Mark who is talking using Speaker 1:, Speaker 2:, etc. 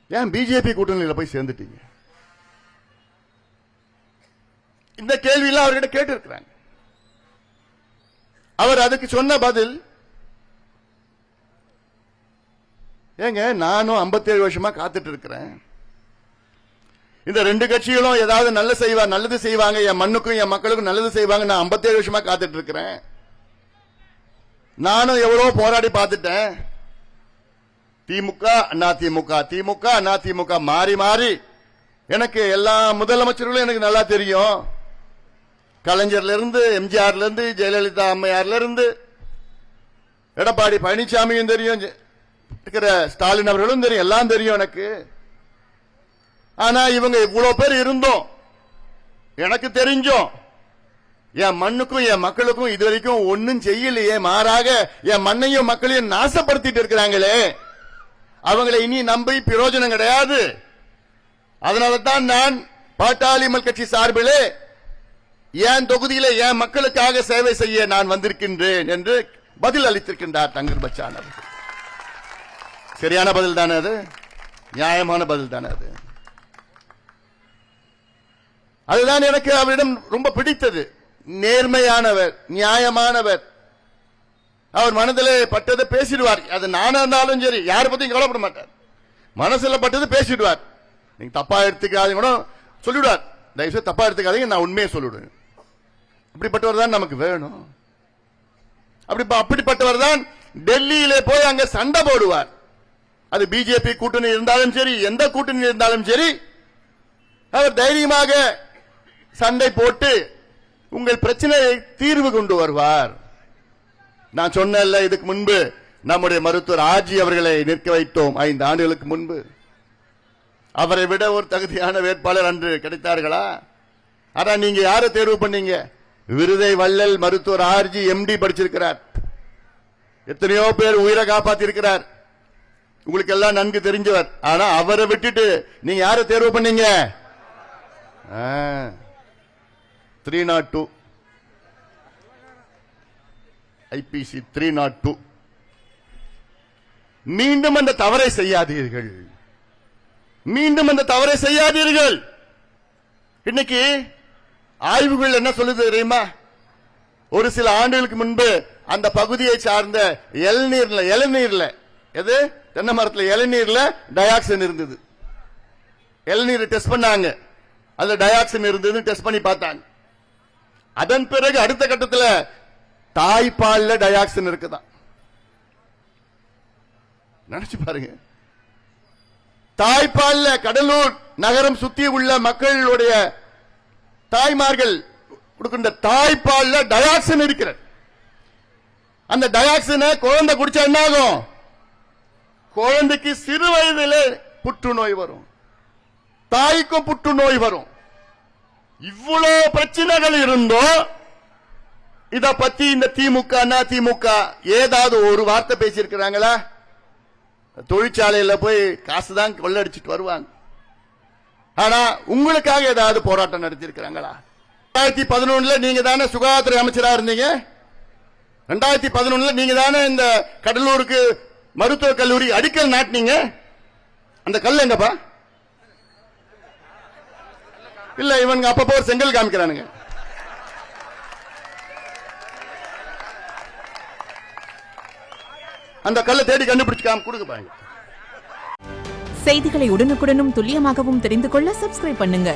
Speaker 1: ஏன் பிஜேபி கூட்டணியில போய் சேர்ந்துட்டீங்க? இந்த கேள்வியெல்லாம் அவர்கிட்ட கேட்டு இருக்கிறாங்க. அவர் அதுக்கு சொன்ன பதில், ஏங்க நானும் 57 வருஷமா காத்துட்டு இருக்கிறேன். இந்த ரெண்டு கட்சிகளும் ஏதாவது நல்லது செய்வாங்க, என் மண்ணுக்கும் என் மக்களுக்கும் நல்லது செய்வாங்க. நான் 57 வருஷமா காத்துட்டு இருக்கிறேன். நானும் எவ்வளவு போராடி பார்த்துட்டேன். திமுக அதிமுக, திமுக அதிமுக மாறி மாறி எனக்கு எல்லா முதலமைச்சர்களும் எனக்கு நல்லா தெரியும். கலைஞர்ல இருந்து, எம்ஜிஆர்ல இருந்து, ஜெயலலிதா அம்மையார்ல இருந்து, எடப்பாடி பழனிசாமியும் தெரியும், இருக்கிற ஸ்டாலின் அவர்களும் தெரியும், எல்லாம் தெரியும் எனக்கு. ஆனா இவங்க இவ்வளவு பேர் இருந்தோம், எனக்கு தெரிஞ்சோம், என் மண்ணுக்கும் என் மக்களுக்கும் இதுவரைக்கும் ஒன்னும் செய்யலையே. மாறாக என் மண்ணையும் மக்களையும் நாசப்படுத்திட்டு இருக்கிறாங்களே, அவங்களை இனி நம்பி பிரயோஜனம் கிடையாது. அதனால தான் நான் பாட்டாளி மக்கள் கட்சி சார்பிலே என் தொகுதியிலே என் மக்களுக்காக சேவை செய்ய நான் வந்திருக்கின்றேன் என்று பதில் அளித்திருக்கின்றார் தங்கர் பச்சான் அவர்கள். சரியான பதில் தானே அது? நியாயமான பதில் தானே அது? அதுதான் எனக்கு அவரிடம் ரொம்ப பிடித்தது. நேர்மையானவர், நியாயமானவர். அவர் மனதிலே பட்டதை பேசிடுவார். அது நானா இருந்தாலும் சரி, யாரை பத்தியும் கவலைப்பட மாட்டார். மனசுல பட்டது பேசிடுவார். நீங்க தப்பா எடுத்துக்காதீங்க கூட சொல்லிவிடுவார். தயவுசெய்து தப்பா எடுத்துக்காதீங்க, நான் உண்மையை சொல்லிவிடுவேன். அப்படிப்பட்டவர் தான் நமக்கு வேணும். அப்படிப்பட்டவர் தான் டெல்லியிலே போய் அங்க சண்டை போடுவார். அது பிஜேபி கூட்டணி இருந்தாலும் சரி, எந்த கூட்டணி இருந்தாலும் சரி, அவர் தைரியமாக சண்டை போட்டு உங்கள் பிரச்சனையை தீர்வு கொண்டு வருவார். நான் சொன்னேன்ல, இதுக்கு முன்பு நம்முடைய மருத்துவர் ஆர்ஜி அவர்களை நிற்க வைத்தோம் 5 ஆண்டுகளுக்கு முன்பு. அவரை விட ஒரு தகுதியான வேட்பாளர் அன்று கிடைத்தார்களா? ஆனா நீங்க யாரை தேர்வு பண்ணீங்க? விருதை வள்ளல் மருத்துவர் ஆர்ஜி எம்டி படிச்சிருக்கிறார். எத்தனையோ பேர் உயிரை காப்பாத்தி இருக்கிறார். உங்களுக்கு எல்லாம் நன்கு தெரிஞ்சவர். ஆனா அவரை விட்டுட்டு நீங்க யாரை தேர்வு பண்ணீங்க? 302 ஐபிசி 302. மீண்டும் அந்த தவறை செய்யாதீர்கள். மீண்டும் அந்த தவறை செய்யாதீர்கள். இன்னைக்கு ஆய்வுகள் என்ன சொல்லுது தெரியுமா? ஒரு சில ஆண்டுகளுக்கு முன்பு அந்த பகுதியை சார்ந்த இளநீர்ல எது தென்னை மரத்தில் இளநீர்ல டயாக்சின் இருந்தது. இளநீர் டெஸ்ட் பண்ணாங்க, அதுல டயாக்சின் இருந்தது, டெஸ்ட் பண்ணி பார்த்தாங்க. அதன் பிறகு அடுத்த கட்டத்தில் தாய்ப்பால்ல டயாக்சின் இருக்குதான். நினைச்சு பாருங்க. தாய்ப்பால்ல கடலூர் நகரம் சுத்தி உள்ள மக்களுடைய தாய்மார்கள் கொடுக்கின்ற தாய்ப்பால்ல டயாக்சின் இருக்கிறது. அந்த டயாக்சினை குழந்தை குடிச்சா என்ன ஆகும்? குழந்தைக்கு சிறு வயதிலே புற்றுநோய் வரும், தாய்க்கும் புற்றுநோய் வரும். இவ்வளவு பிரச்சனைகள் இருந்தோம். இத பத்தி இந்த திமுக அதிமுக ஏதாவது ஒரு வார்த்தை பேசியிருக்கிறாங்களா? தொழிற்சாலையில போய் காசுதான் கொள்ளடிச்சிட்டு வருவாங்க. ஆனா உங்களுக்காக ஏதாவது போராட்டம் நடத்தியிருக்கிறாங்களா? 2011 நீங்க தானே சுகாதாரத்துறை அமைச்சரா இருந்தீங்க. 2011 நீங்க தானே இந்த கடலூருக்கு மருத்துவக் கல்லூரி அடிக்கல் நாட்டினீங்க. அந்த கல் எங்கப்பா? இல்ல, இவங்க அப்பப்போ ஒரு செங்கல் காமிக்கிறானுங்க. அந்த கல்லை தேடி கண்டுபிடிச்சு கொடுக்க பாருங்க.
Speaker 2: செய்திகளை உடனுக்குடனும் துல்லியமாகவும் தெரிந்து கொள்ள சப்ஸ்கிரைப் பண்ணுங்க.